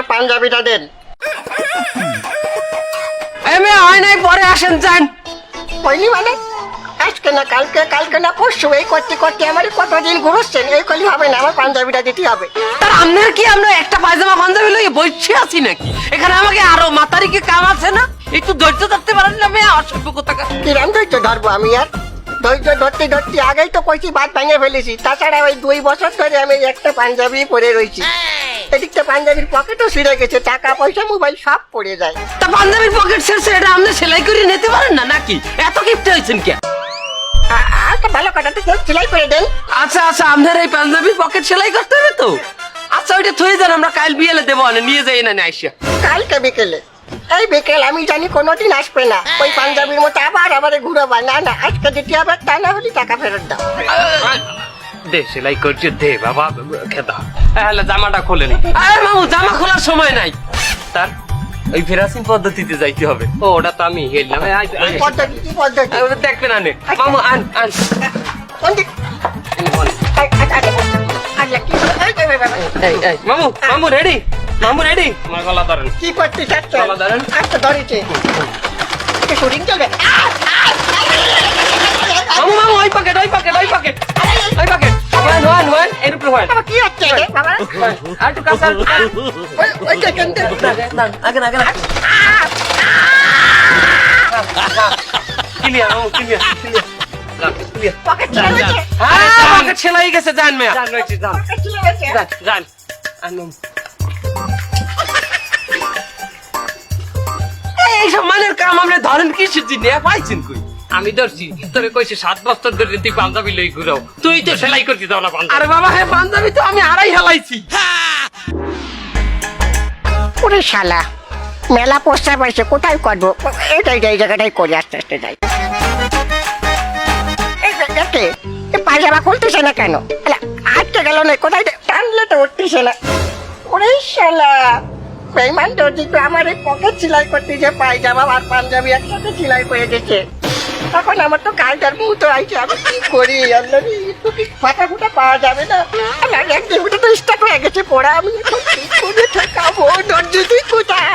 আমার পাঞ্জাবিটা দেন। এমএ হয় নাই, পরে আসেন যান। হয়নি মানে আজকে না কালকে, কালকে না পরশু, এই করতে করতে আমার কতদিন ঘুরছেন, এই করলে হবে না, আমার পাঞ্জাবিটা দিতে হবে। তার আপনার কি আমরা একটা পায়জামা পাঞ্জাবি লইয়ে বসে আছি নাকি? এখানে আমাকে আরো মাতারিকে কাম আছে না? একটু ধৈর্য ধরতে পারেন না মেয়ে? অসভ্য কোথাকার। কিরম ধৈর্য ধরবো আমি আর? ধৈর্য ধরতে ধরতে আগেই তো কইছি বাদ ভেঙে ফেলেছি। তাছাড়া ওই 2 বছর ধরে আমি একটা পাঞ্জাবি পরে রয়েছি। এদিকটা পাঞ্জাবির পকেটও ছিঁড়ে গেছে, টাকা পয়সা মোবাইল সব পড়ে যায়। তা পাঞ্জাবির পকেট ছেড়ছে, এটা আপনি সেলাই করে নিতে পারেন না নাকি? এত কিপটে হয়েছেন কে? একটা ভালো কথা, তো সেলাই করে দেন। আচ্ছা আচ্ছা, আপনার এই পাঞ্জাবি পকেট সেলাই করতে হবে তো? আচ্ছা ওইটা থয়ে যান, আমরা কাল বিয়েলে দেবো, নিয়ে যাই না আইসা। কালকে বিকেলে? এই বিকেল আমি জানি কোনোদিন আসবে না। ওই পাঞ্জাবির মতো আবার আমারে ঘুরাবা। না না, আজকে দিতে হবে, তা না হলে টাকা ফেরত দাও। দে সেলাই করছে, দে বাবা খেতা। হ্যাঁ জামাটা খোলে নি। আরে মামু, জামা খোলার সময় নাই। তার ওই ফেরাসিন পদ্ধতিতে যাইতে হবে। ও ওটা তো আমি হেললাম। পদ্ধতি কি পদ্ধতি? দেখবে না নে মামু, আন আন। কোন দিক? মামু মামু রেডি, মামু রেডি। আমার গলা ধরেন। কি করতে চাচ্ছ? গলা ধরেন। আচ্ছা ধরেছে, শুটিং চলবে। মামু মামু, ওই পকেট ওই পকেট ওই পকেট ওই পকেট। ওয়ান ওয়ান ওয়ান, এর উপরে ওয়ান। কি হচ্ছে রে বাবা? আর একটু কাছে, আর একটু কাছে। ওই দেখেন তো। আগে না আগে না। ক্লিয়ার মামু, ক্লিয়ার ক্লিয়ার ক্লিয়ার। পকেট ছিঁড়ে গেছে। পকেট সেলাই গেছে, জান মেয়া। জান রয়েছে, জান পকেট ছিঁড়ে গেছে। জান জান। আনুম এইসব মানের কাম আপনি ধরেন কিসের জন্য? পাইছেন কই? আমি ধরছি তোরে কইছে 7 বছর ধরে তুই পাঞ্জাবি লই ঘুরাও, তুই তো সেলাই করতে দাও না পাঞ্জাবি। আরে বাবা, হ্যাঁ পাঞ্জাবি তো আমি হারাই হেলাইছি। ওরে শালা, মেলা পোস্টার পাইছে, কোথায় করবো? এটাই এই জায়গাটাই করি, আস্তে আস্তে যাই। দেখে পায়জামা খুলতেছে না কেন? আটকে গেল না, কোথায় টানলে তো উঠতেছে না। ওরে শালা, বেইমান দর্জি তো আমার এই পকেট সেলাই করতে যে পায়জামা আর পাঞ্জাবি একসাথে সেলাই করে দিয়েছে। তখন আমার তো কালটার মুখ তো আইছে, আমি কি করি? আল্লাহ, একটু কি ফাটা ফুটা পাওয়া যাবে না? আমার একদিন তো স্টার্ট হয়ে গেছে পড়া, আমি এখন কি করে ঠেকাবো? দর্জি তুই কোথায়?